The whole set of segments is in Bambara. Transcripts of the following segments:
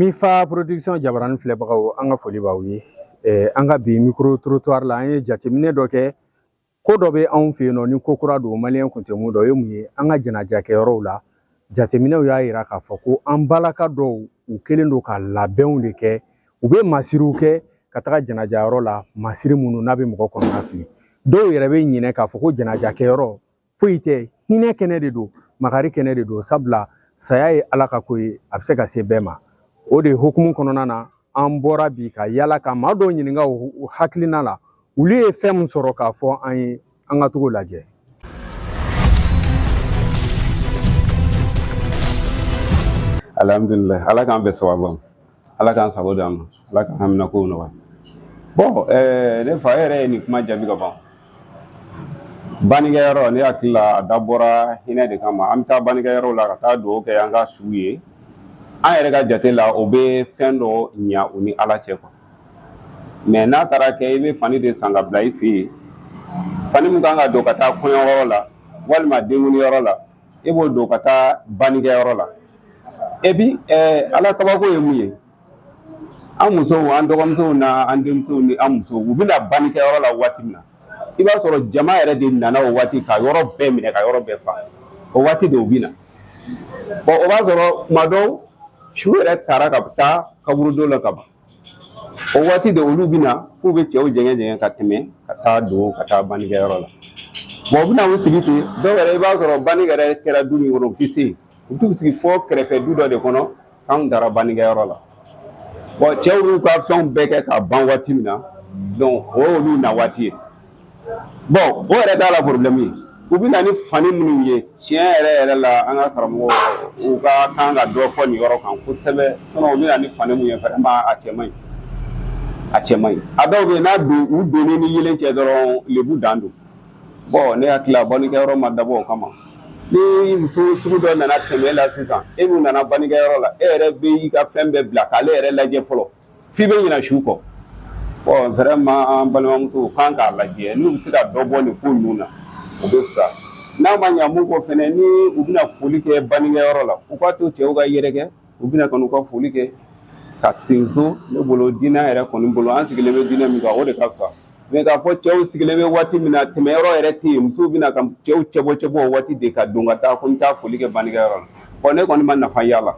Nifa production jabaran filɛbagaw an ka foli b'aw ye an ka bi micro trottoir la an ye jateminɛ dɔ kɛ ko dɔ bɛ anw fɛ yen nɔ ni ko kura don maliyɛn kun tɛ mun dɔ ye mun ye an ka jɛnajakɛyɔrɔw la jateminɛw y'a yira k'a fɔ ko an balaka dɔw u kɛlen don ka labɛnw de kɛ u bɛ masiriw kɛ ka taga jɛnajayɔrɔ la masiri minnu n'a bɛ mɔgɔ kɔnɔna fili dɔw yɛrɛ bɛ ɲinɛ k'a fɔ ko jɛnajakɛyɔrɔ foyi tɛ hinɛ kɛnɛ de don makari kɛnɛ de don sabula saya ye ala ka ko ye a bɛ se ka se bɛɛ ma o de hukumu kɔnɔna na an bɔra bi ka yala ka maa dɔw ɲininka u hakilina la olu ye fɛn min sɔrɔ k'a fɔ an ye an ka tugu lajɛ. Alhamdulillah ala k'an bɛ sababu ala k'an sago d'an ma ala k'an hamina kow nɔgɔya. Bon ne fa yɛrɛ ye nin kuma jaabi ka ban bannikɛyɔrɔ ne hakili la a dabɔra hinɛ de kama an bɛ taa bannikɛyɔrɔ la ka taa dugawu kɛ an ka suw ye an yɛrɛ ka jate la o bɛ fɛn dɔ ɲa u ni ala cɛ quoi mais n'a taara kɛ i bɛ fani de san ka bila i fɛ yen fani min kan ka don ka taa kɔɲɔyɔrɔ la walima denkunliyɔrɔ la e b'o don ka taa bannikɛyɔrɔ la et puis ala kabako ye mun ye an musow an dɔgɔmusow na an denmusow ni an musow u bɛna bannikɛyɔrɔ la waati min na i b'a sɔrɔ jama yɛrɛ de nana o waati ka yɔrɔ bɛɛ minɛ ka yɔrɔ bɛɛ fa o waati de u bɛ na bon o b'a sɔrɔ tuma dɔw su yɛrɛ taara ka taa kaburudon la ka ban o waati de olu bɛ na k'u bɛ cɛw jɛngɛ ka tɛmɛ ka taa don ka taa bannikɛyɔrɔ la bon u bɛ na u sigi ten dɔw yɛrɛ i b'a sɔrɔ banni yɛrɛ kɛra du min kɔnɔ u tɛ se u t'u sigi fɔ kɛrɛfɛ du dɔ de kɔnɔ k'anw taara bannikɛyɔrɔ la bon cɛw y'u ka fɛnw bɛɛ kɛ ka ban waati min na donc o y'olu na waati ye bon o yɛrɛ t'a la problème ye u bɛ na ni fani minnu ye tiɲɛ yɛrɛ la an ka karamɔgɔ u ka kan ka dɔ fɔ nin yɔrɔ kan kosɛbɛ sinon u bɛ na ni fani minnu ye vraiment a cɛ man ɲi a cɛ man ɲi a dɔw bɛ yen n'a don u donnen ni yelen cɛ dɔrɔn lebu dan don bon ne hakili la bannikɛyɔrɔ ma dabɔ o kama ni muso sugu dɔ nana tɛmɛ la sisan e min nana bannikɛyɔrɔ la e yɛrɛ bɛ i ka fɛn bɛɛ bila k'ale yɛrɛ lajɛ fɔlɔ f'i bɛ ɲina su kɔ bon vraiment an balimamusow kan k'a lajɛ n'u bɛ se ka dɔ bɔ nin ko ninnu na u bɛ fisa n'a ma ɲa mun kɔ fɛnɛ ni u bɛna foli kɛ bannikɛyɔrɔ la u k'a to cɛw ka yɛrɛkɛ u bɛna ka n'u ka foli kɛ ka segin so ne bolo diinɛ yɛrɛ kɔni bolo an sigilen bɛ diinɛ min kan o de ka fisa mais k'a fɔ cɛw sigilen bɛ waati min na tɛmɛyɔrɔ yɛrɛ tɛ yen musow bɛna ka cɛw cɛbɔ o waati de ka don ka taa ko n taa foli kɛ bannikɛyɔrɔ la bon ne kɔni ma nafa y'a la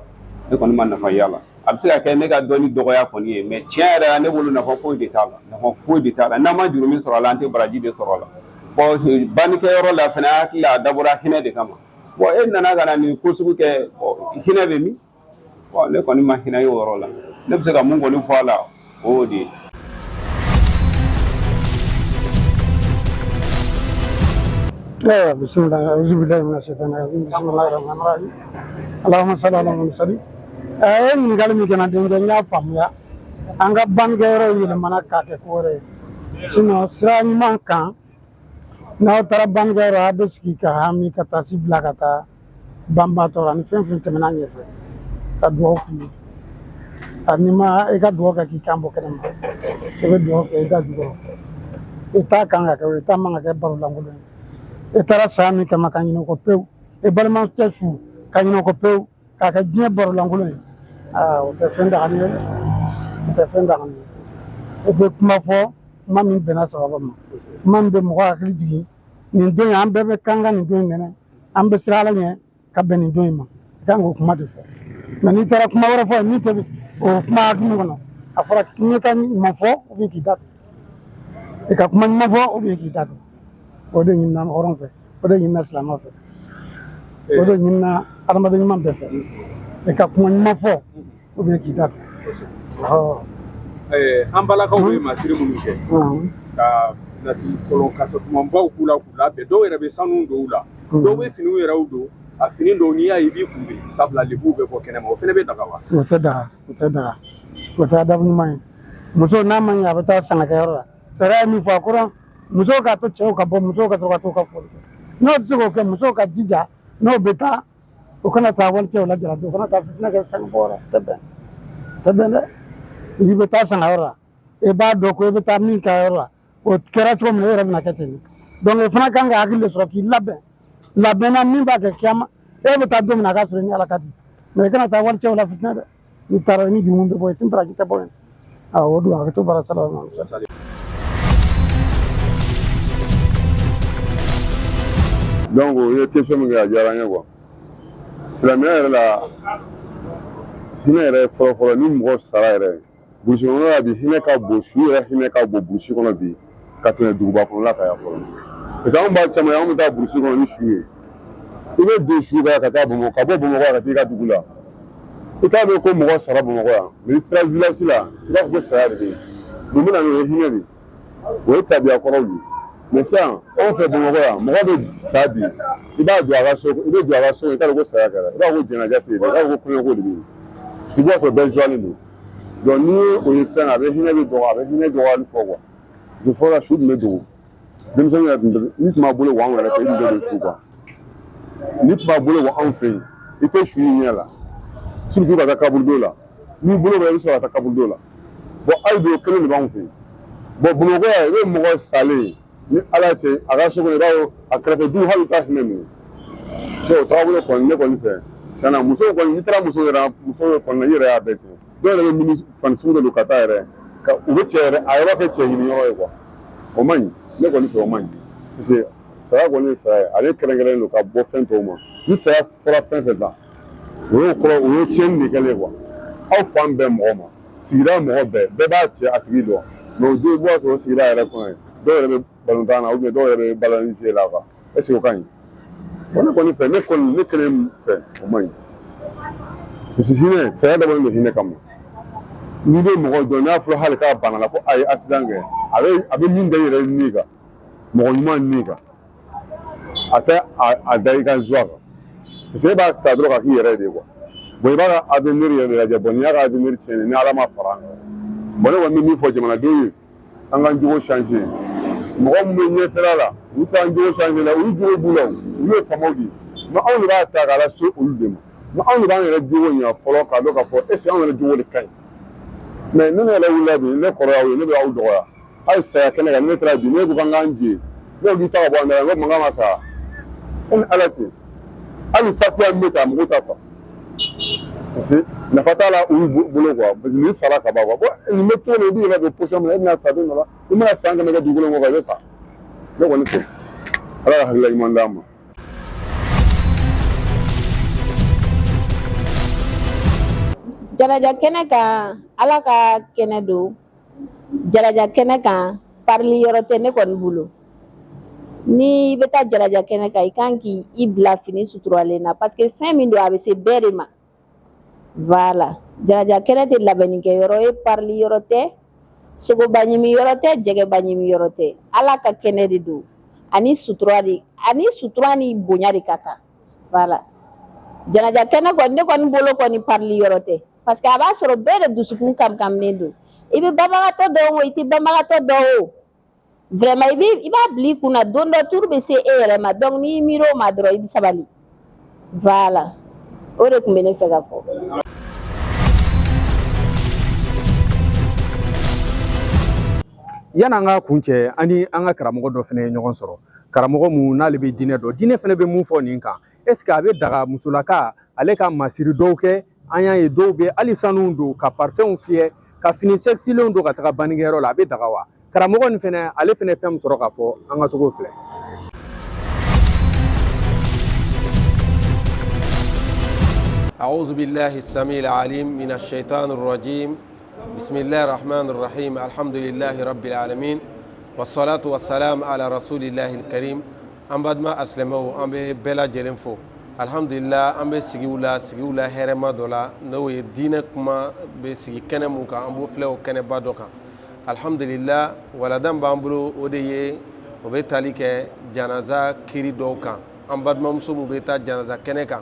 ne kɔni ma nafa y'a la a bɛ se ka kɛ ne ka dɔnni dɔgɔya kɔni ye mais tiɲɛ yɛrɛ ne bolo nafa foyi de t'a la nafa foyi de t'a la n'an ma juru min sɔrɔ a la an tɛ baraji de sɔrɔ a la bon bannikɛyɔrɔ la fana hakili la a dabɔra hinɛ de kama bon e nana ka na nin ko sugu kɛ hinɛ bɛ min bon ne kɔni ma hinɛ ye o yɔrɔ la ne bɛ se ka mun kɔni fɔ a la o y'o de ye. بسم الله أعوذ بالله من الشيطان الرجيم بسم الله الرحمن الرحيم اللهم صل على محمد min kali mi kana den nya famya an ga bangeero yele mana ka ke kore sino sira man kan na tara bangeero abeski ka hami ka tasibla kata bamba to ran fen fen temena nyefe ka do ku anima e ka do ka ki kambo kene ma e be do ke ga do e ta kan ga ke ta manga ke baru langulo e tara sami kama kan yino ko pew e balman tesu kan yino ko pew ka ka je baru langulo o te fenda hani o te fenda hani e be kuma fɔ kuma min bɛnna sababa ma kuma min bɛ mɔgɔ hakili jigin nin don in an bɛɛ bɛ kanga nin don in nɛnɛ an bɛ siran ala ɲɛ ka bɛn nin don in ma i kan k'o kuma de fɔ mɛ n'i taara kuma wɛrɛ fɔ min tɛ o kuma hakili kɔnɔ a fɔra k'i ka ɲuman fɔ ou bien k'i da don i ka kuma ɲuman fɔ ou bien k'i da don o de ɲinina hɔrɔn fɛ o de ɲinina silamɛ fɛ o de ɲinina adamaden ɲuman bɛɛ fɛ i ka kuma ɲuman fɔ ou bien k'i da don. An balakaw ye masiri minnu kɛ ka nati kɔlɔn kasatumaba k'u la k'u labɛn dɔw yɛrɛ bɛ sanu dɔw la dɔw bɛ finiw yɛrɛw don a fini dɔw n'i y'a ye i b'i kunbɛn sabula lebuw bɛ bɔ kɛnɛma o fana bɛ daga wa. o tɛ daga o tɛ daga o tɛ adabu ɲuman ye muso n'a ma ɲɛ a bɛ taa sɛnɛkɛyɔrɔ la sariya ye min fɔ a kɔrɔ musow ka to cɛw ka bɔ musow ka to ka t'u ka foli kɛ n'o tɛ se k'o kɛ musow ka jija n'o bɛ taa o kana taa wali cɛw la jalaki o kana taa fitinɛ kɛ sange bɔ o tɛ bɛn dɛ i bɛ taa sangayɔrɔ la e b'a dɔn ko i bɛ taa min kɛ yɔrɔ la o kɛra cogo min na e yɛrɛ bɛna kɛ ten donc e fana kan ka hakili de sɔrɔ k'i labɛnna min b'a kɛ kiyama e bɛ taa don min na a ka sɔrɔ ni ala ka di mais i kana taa wali cɛw la fitinɛ dɛ ni tara ni jumun be boy tin pra kita boy a wodu a to bara sallallahu alaihi wasallam donc o ye question min kɛ a diyara n ye quoi silamɛya yɛrɛ la hinɛ yɛrɛ fɔlɔfɔlɔ ni mɔgɔ sara yɛrɛ burusi kɔnɔ la bi hinɛ ka bon su yɛrɛ hinɛ ka bon burusi kɔnɔ bi ka tɛmɛ duguba kɔnɔla kan yan fɔlɔ parce que anw b'a caman ye anw bɛ taa burusi kɔnɔ ni su ye i bɛ don su kan ka taa Bamakɔ ka bɔ Bamakɔ ka taa i ka dugu la i t'a dɔn ko mɔgɔ sara Bamakɔ yan mais i sera village la i b'a fɔ ko saya de bɛ yen mun bɛ na n'o ye hinɛ de o ye tabiya kɔrɔw de mais sisan anw fɛ Bamakɔ yan mɔgɔ bɛ sa bi i b'a don a ka so i bɛ don a ka so i t'a dɔn ko saya kɛra i b'a fɔ ko jɛnaja tɛ yen i b'a fɔ ko kɔɲɔko de bɛ yen sigi b'a sɔrɔ bɛɛ joinen don donc ni o ye fɛn a bɛ hinɛ bɛ dɔgɔ a bɛ hinɛ dɔgɔyali fɔ quoi parce que fɔlɔ su tun bɛ dogo denmisɛnninw yɛrɛ tun tɛ ni tun b'a bolo wa anw yɛrɛ fɛ i tun tɛ don su quoi ni tun b'a bolo wa anw fɛ yen i tɛ su i ɲɛ la surtout ka taa kaburudo la n'i bolo bɛ i bɛ sɔrɔ ka taa kaburudo la bon hali bi o kelen de b'anw fɛ yen bon Bamakɔ yan i bɛ mɔgɔ salen ni ala cɛ a ka so kɔnɔ i b'a ye a kɛrɛfɛ duw hali t'a hinɛ minɛ donc o taabolo kɔni ne kɔni fɛ tiɲɛna musow kɔni n'i taara muso kɔni i yɛrɛ y'a bɛɛ kɛ dɔw yɛrɛ bɛ mini fani sugu dɔ don ka taa yɛrɛ ka u bɛ cɛ yɛrɛ a yɛrɛ b'a kɛ cɛ ɲini yɔrɔ ye quoi o man ɲi ne kɔni fɛ o man ɲi parce que saya kɔni ye saya ye ale kɛrɛnkɛrɛnnen don ka bɔ fɛn tɔw ma ni saya fɔra fɛn fɛn la o y'o kɔrɔ o ye tiɲɛni de kɛlen quoi aw fan bɛɛ mɔgɔ ma sigida mɔgɔ bɛɛ b'a cɛ a tigi dɔn mais o don i b'a sɔrɔ sigida yɛrɛ kɔnɔ yen dɔw yɛrɛ bɛ balontan na ou bien dɔw yɛrɛ bɛ balani fiyɛ la quoi est ce que o ka ɲi bon ne kɔni fɛ ne kelen fɛ o man ɲi parce que hinɛ saya dabɔlen don hinɛ kama n'i bɛ mɔgɔ dɔn n'a fɔra hali k'a banna la ko a ye accident kɛ a bɛ min da i yɛrɛ ni kan mɔgɔ ɲuman ni kan a tɛ a da i ka joie kan parce que e b'a ta dɔrɔn ka k'i yɛrɛ de ye quoi bon i b'a ka avenir yɛrɛ lajɛ bon n'i y'a ka avenir tiɲɛ ni ala ma fara an kan bon ne kɔni bɛ min fɔ jamanadenw ye an k'an jogo changer mɔgɔ min bɛ ɲɛfɛla la olu t'an jogo changer la olu jogo b'u la olu ye faamaw de ye mais anw de b'a ta k'a lase olu de ma mais anw de b'an yɛrɛ jogo ɲɛ fɔlɔ k'a dɔn k'a fɔ est ce que anw yɛrɛ jogo de ka ɲi mais ne yɛrɛ wulila bi ne kɔrɔya o ye ne bɛ aw dɔgɔya hali saya kɛnɛ kan ne taara bi ne ko k'an k'an jɛ ne ko k'i ta ka bɔ an da la n ko mankan ma sa e ni ala cɛ hali fatiya min bɛ ta mɔgɔw ta quoi parce que nafa t'a la olu bolo quoi parce que nin sara ka ban quoi bon nin bɛ to yen i b'i yɛrɛ don position min na e bɛna sa don dɔ la i mana san kɛmɛ kɛ dugukolo kɔ i bɛ sa ne kɔni fɛ ala ka hakilila ɲuman d'an ma. Jaraja kɛnɛ kan ala ka kɛnɛ don jaraja kɛnɛ kan parili yɔrɔ tɛ ne kɔni bolo ni bɛ taa jaraja kɛnɛ kan i kan k'i bila fini suturalen na parce que fɛn min don a bɛ se bɛɛ de ma voilà jaraja kɛnɛ tɛ labɛnnikɛ yɔrɔ ye parili yɔrɔ tɛ sogoba ɲimi yɔrɔ tɛ jɛgɛba ɲimi yɔrɔ tɛ ala ka kɛnɛ de don ani sutura ni bonya de ka kan voilà jaraja kɛnɛ kɔni ne kɔni bolo kɔni parili yɔrɔ tɛ parce que a b'a sɔrɔ bɛɛ de dusukun kamkaminen don i bɛ banbagatɔ dɔn o i tɛ banbagatɔ dɔn o vraiment i b'a bila i kunna don dɔ turu bɛ se e yɛrɛ ma donc n'i miiri o ma dɔrɔn i bɛ sabali voilà o de tun bɛ ne fɛ ka fɔ. Yan'an ka kun cɛ ani an ka karamɔgɔ dɔ fana ye ɲɔgɔn sɔrɔ karamɔgɔ mun n'ale bɛ diinɛ dɔn diinɛ fana bɛ mun fɔ nin kan est ce que a bɛ daga musolaka ale ka masiri dɔw kɛ an y'a ye dɔw bɛ hali sanuw don ka parfɛnw fiyɛ ka fini sɛgisilenw don ka taga bannikɛyɔrɔ la a bɛ daga wa karamɔgɔ nin fana ale fana fɛn min sɔrɔ k'a fɔ an ka togo filɛ. أعوذ بالله السميع العليم من الشيطان الرجيم بسم الله الرحمن الرحيم الحمد لله رب العالمين والصلاة والسلام على رسول الله الكريم أم بعد ما أسلموا أم بلا جلنفو الحمد لله أم سجولا هرما دولا نو دينك ما بسجي كنا موكا أم بفلو كنا بادوكا الحمد لله ولدم بامبرو وديه وبيتالي كجنازة كيري دوكا أم بعد ما مسلم بيتا جنازة كنكا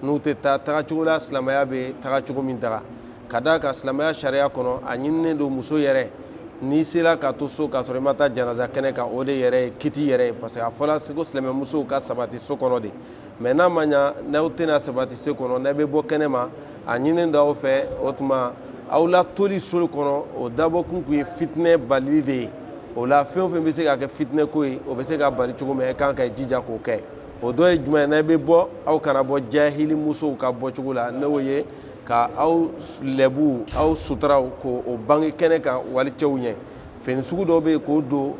n'u tɛ taa tagacogo la silamɛya bɛ tagacogo min taga ka da ka silamɛya sariya kɔnɔ a ɲininen don muso yɛrɛ n'i sera ka to so k'a sɔrɔ i ma taa janaza kɛnɛ kan o de yɛrɛ ye kiti yɛrɛ ye parce que a fɔra ko silamɛmusow ka sabati so kɔnɔ de mais n'a ma ɲa n'aw tɛna sabati so kɔnɔ n'a bɛ bɔ kɛnɛ ma a ɲininen don aw fɛ o tuma aw la toli so kɔnɔ o dabɔkun kun ye fitinɛ balili de ye o la fɛn o fɛn bɛ se ka kɛ fitinɛ ko ye o bɛ se ka bali cogo min e kan ka jija k'o kɛ o dɔ ye jumɛn n'a bɛ bɔ aw kana bɔ jahili musow ka bɔ cogo la n'o ye ka aw lebu aw sutraw ko o bangi kɛnɛ kan wali cɛw ɲɛ fɛn sugu dɔ bɛ k'o don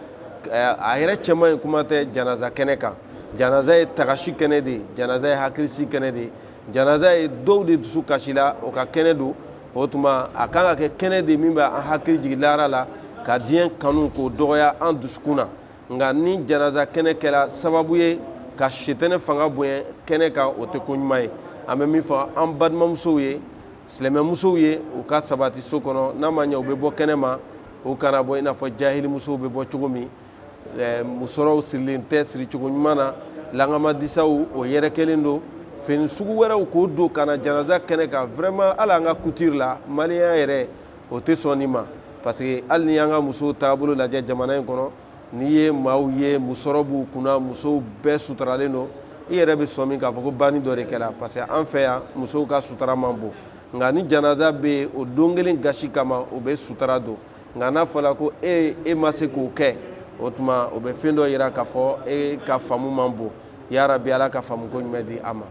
a yɛrɛ cɛman ye kuma tɛ janaza kɛnɛ kan janaza ye tagasi kɛnɛ de janaza ye hakilisi kɛnɛ de janaza ye dɔw de dusu kasila o ka kɛnɛ don o tuma a kan ka kɛ kɛnɛ de min bɛ an hakili jigin lara la ka diɲɛ kanu k'o dɔgɔya an dusukun na nka ni janaza kɛnɛ kɛra sababu ye ka sitɛnɛ fanga bonya kɛnɛ kan o tɛ ko ɲuman ye an bɛ min fɔ an balimamusow ye silamɛmusow ye u ka sabati so kɔnɔ n'a ma ɲɛ u bɛ bɔ kɛnɛ ma u kana bɔ i n'a fɔ jahilimusow bɛ bɔ cogo min musɔrɔw sirilen tɛ siri cogo ɲuman na langamadisaw o yɛrɛ kelen don fini sugu wɛrɛw k'o don ka na janaza kɛnɛ kan vraiment hali an ka couture la maliyɛn yɛrɛ o tɛ sɔn nin ma parce que hali ni y'an ka musow taabolo lajɛ jamana in kɔnɔ n'i ye maaw ye musɔrɔ b'u kunna musow bɛɛ suturalen don i yɛrɛ bɛ sɔn min k'a fɔ ko banni dɔ de kɛra parce que an fɛ yan musow ka sutura man bon nka ni janaza bɛ yen o don kelen gasi kama o bɛ sutura don nka n'a fɔra ko e ma se k'o kɛ o tuma o bɛ fɛn dɔ yira k'a fɔ e ka faamu man bon yarabi ala ka faamu ko ɲuman di a ma.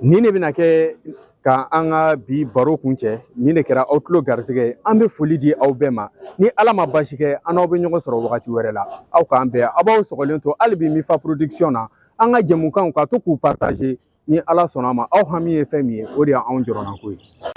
Ni ne bɛna kɛ ka an ka bi baro kun cɛ ni ne kɛra aw tulo garisɛgɛ ye an bɛ foli di aw bɛɛ ma ni ala ma basi kɛ an n'aw bɛ ɲɔgɔn sɔrɔ wagati wɛrɛ la aw k'an bɛɛ aw b'aw sɔgɔlen to hali bi Mifa production na an ka jɛmukanw ka to k'u partager ni ala sɔnna a ma aw hami ye fɛn min ye o de y'anw jɔrɔnako ye.